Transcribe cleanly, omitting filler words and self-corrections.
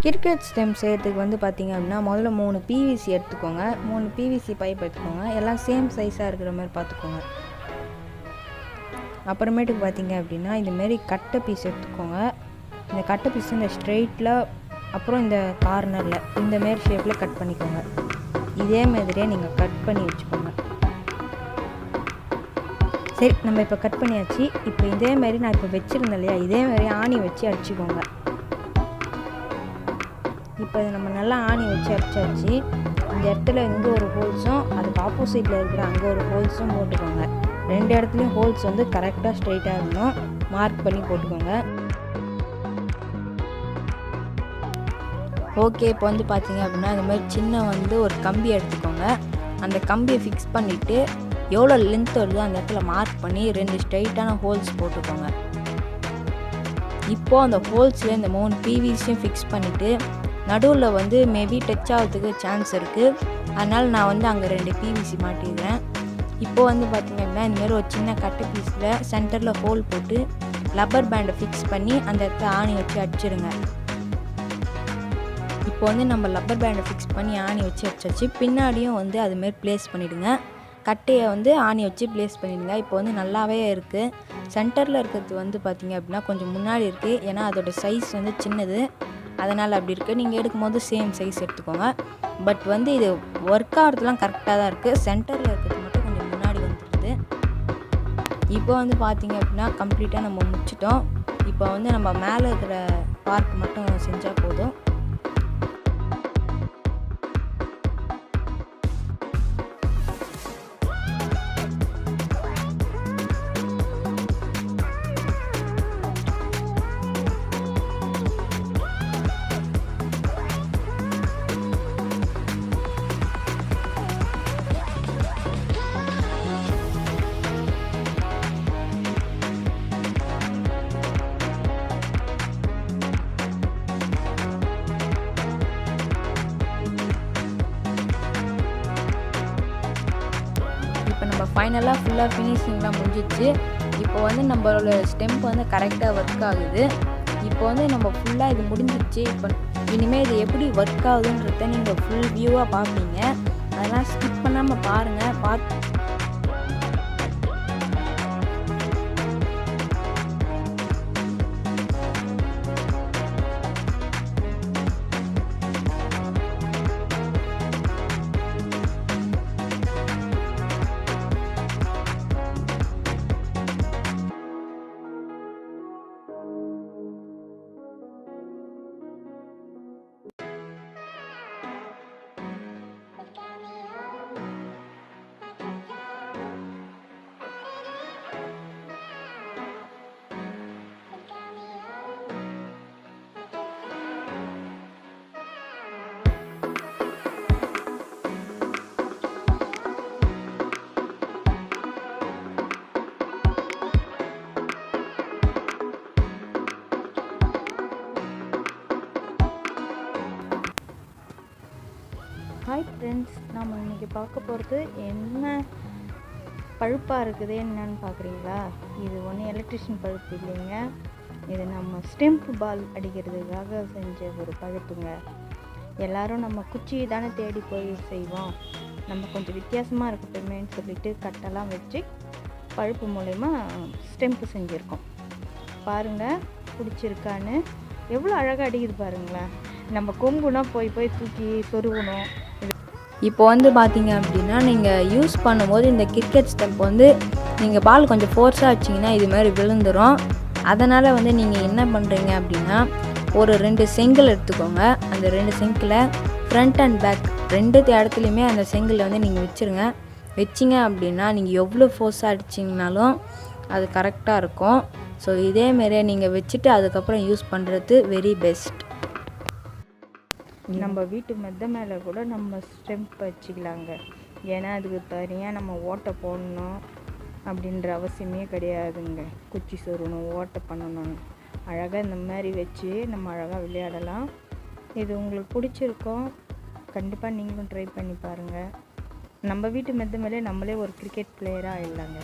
Cricket stump செய்கிறதுக்கு வந்து பார்த்திங்க அப்படின்னா முதல்ல 3 பிவிசி எடுத்துக்கோங்க. 3 பிவிசி பைப் எடுத்துக்கோங்க. எல்லாம் சேம் சைஸாக இருக்கிற மாதிரி பார்த்துக்கோங்க. அப்புறமேட்டுக்கு பார்த்திங்க அப்படின்னா இதுமாரி கட்டை பீஸ் எடுத்துக்கோங்க. இந்த கட்டை பீஸ் இந்த ஸ்ட்ரெயிட்டில் அப்புறம் இந்த கார்னரில் இந்தமாரி ஷேப்பில் கட் பண்ணிக்கோங்க. இதே மாதிரியே நீங்கள் கட் பண்ணி வச்சுக்கோங்க. சரி, நம்ம இப்போ கட் பண்ணியாச்சு. இப்போ இதேமாரி நான் இப்போ வச்சுருந்தேன் இல்லையா, இதேமாதிரி ஆணி வச்சு அடிச்சுக்கோங்க. இப்போ இதை நம்ம நல்லா ஆணி வச்சு அடிச்சாச்சு. இந்த இடத்துல இங்கே ஒரு ஹோல்ஸும் அதுக்கு ஆப்போசிட்டில் இருக்கிற அங்கே ஒரு ஹோல்ஸும் போட்டுக்கோங்க. 2 இடத்துலையும் ஹோல்ஸ் வந்து கரெக்டாக ஸ்ட்ரைட்டாக இருக்கணும். மார்க் பண்ணி போட்டுக்கோங்க. ஓகே, இப்போ வந்து பார்த்தீங்க அப்படின்னா இந்த மாதிரி சின்ன வந்து ஒரு கம்பி எடுத்துக்கோங்க. அந்த கம்பியை ஃபிக்ஸ் பண்ணிவிட்டு எவ்வளோ லென்த் வருதோ அந்த இடத்துல மார்க் பண்ணி 2 ஸ்ட்ரைட்டான ஹோல்ஸ் போட்டுக்கோங்க. இப்போது அந்த ஹோல்ஸில் இந்த 3 பிவிசியும் ஃபிக்ஸ் பண்ணிவிட்டு நடுவில் வந்து மேபி டச் ஆகிறதுக்கு சான்ஸ் இருக்குது. அதனால் நான் வந்து அங்கே 2 பிவிசி மாட்டிடுறேன். இப்போது வந்து பார்த்திங்க அப்படின்னா இந்தமாரி ஒரு சின்ன கட்டை பீஸில் சென்டரில் ஹோல் போட்டு ரப்பர் பேண்டை ஃபிக்ஸ் பண்ணி அந்த இடத்துல ஆணி வச்சு அடிச்சிடுங்க. இப்போ வந்து நம்ம ரப்பர் பேண்டை ஃபிக்ஸ் பண்ணி ஆணி வச்சு அடிச்சாச்சு. பின்னாடியும் வந்து அதுமாரி ப்ளேஸ் பண்ணிவிடுங்க. கட்டையை வந்து ஆணி வச்சு ப்ளேஸ் பண்ணிவிடுங்க. இப்போ வந்து நல்லாவே இருக்குது. சென்டரில் இருக்கிறது வந்து பார்த்திங்க அப்படின்னா கொஞ்சம் முன்னாடி இருக்குது. ஏன்னா அதோடய சைஸ் வந்து சின்னது, அதனால் அப்படி இருக்குது. நீங்கள் எடுக்கும்போது சேம் சைஸ் எடுத்துக்கோங்க. பட் வந்து இது ஒர்க் ஆகிறதுலாம் கரெக்டாக தான் இருக்குது. சென்டரில் இருக்கிறது மட்டும் கொஞ்சம் முன்னாடி வந்துடுது. இப்போ வந்து பார்த்திங்க அப்படின்னா கம்ப்ளீட்டாக நம்ம முடிச்சிட்டோம். இப்போ வந்து நம்ம மேலே இருக்கிற பார்ட் மட்டும் செஞ்சால் போதும். இப்போ நம்ம ஃபைனலாக ஃபுல்லாக ஃபினிஷிங்லாம் முடிஞ்சிச்சு. இப்போ வந்து நம்மளோட ஸ்டெம்ப் வந்து கரெக்டாக ஒர்க் ஆகுது. இப்போ வந்து நம்ம ஃபுல்லாக இது முடிஞ்சிச்சு. இப்போ இனிமேல் இது எப்படி ஒர்க் ஆகுதுன்றத நீங்கள் ஃபுல் வியூவாக பார்ப்பீங்க. அதெல்லாம் ஸ்கிப் பண்ணாமல் பாருங்கள். ஹாய் ஃப்ரெண்ட்ஸ், நம்ம இன்றைக்கி பார்க்க போகிறது என்ன பழுப்பாக இருக்குது என்னன்னு பார்க்குறீங்களா? இது ஒன்றும் எலக்ட்ரிஷியன் பழுப்பு இல்லைங்க. இது நம்ம ஸ்டெம்ப் பால் அடிக்கிறதுக்காக செஞ்ச ஒரு பழுப்புங்க. எல்லோரும் நம்ம குச்சியை தானே தேடி போய் செய்வோம். நம்ம கொஞ்சம் வித்தியாசமாக இருக்கட்டுமேன்னு சொல்லிட்டு கட்டெல்லாம் வச்சு பழுப்பு மூலயமா ஸ்டெம்ப்பு செஞ்சுருக்கோம். பாருங்கள், பிடிச்சிருக்கான்னு எவ்வளோ அழகாக அடிக்குது பாருங்களேன். நம்ம கொம்புனா போய் தூக்கி சொருகணும். இப்போ வந்து பார்த்தீங்க அப்படின்னா நீங்கள் யூஸ் பண்ணும்போது இந்த கிரிக்கெட் ஸ்டெம்ப் வந்து நீங்கள் பால் கொஞ்சம் ஃபோர்ஸாக வச்சிங்கன்னா இது மாதிரி விழுந்துடும். அதனால் வந்து நீங்கள் என்ன பண்ணுறீங்க அப்படின்னா ஒரு 2 செங்கல் எடுத்துக்கோங்க. அந்த 2 செங்கலை ஃப்ரண்ட் அண்ட் பேக் 2 இடத்துலையுமே அந்த செங்கலை வந்து நீங்கள் வச்சிங்க அப்படின்னா நீங்கள் எவ்வளோ ஃபோர்ஸாக அடிச்சிங்கனாலும் அது கரெக்டாக இருக்கும். ஸோ இதேமாரியே நீங்கள் வச்சுட்டு அதுக்கப்புறம் யூஸ் பண்ணுறது வெரி பெஸ்ட். நம்ம வீட்டு மெத்த மேலே கூட நம்ம ஸ்டெம்ப் வச்சுக்கலாங்க. ஏன்னா அதுக்கு தனியாக நம்ம ஓட்டை போடணும் அப்படின்ற அவசியமே கிடையாதுங்க. குச்சி சொருகணும், ஓட்டை பண்ணணும். அழகாக இந்த மாதிரி வச்சு நம்ம அழகாக விளையாடலாம். இது உங்களுக்கு பிடிச்சிருக்கோம். கண்டிப்பாக நீங்களும் ட்ரை பண்ணி பாருங்கள். நம்ம வீட்டு மெத்த மேலே நம்மளே ஒரு கிரிக்கெட் பிளேயராக ஆயிடலாங்க.